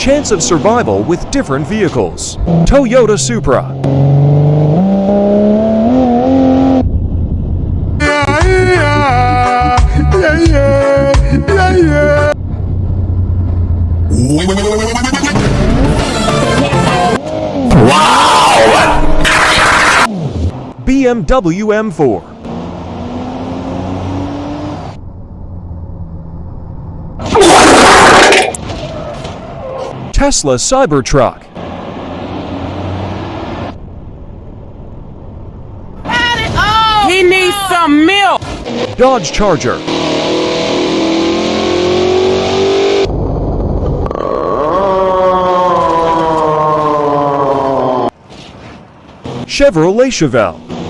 Chance of survival with different vehicles. Toyota Supra. BMW M4. Tesla Cybertruck. He needs some milk. Dodge Charger. Chevrolet Chevelle.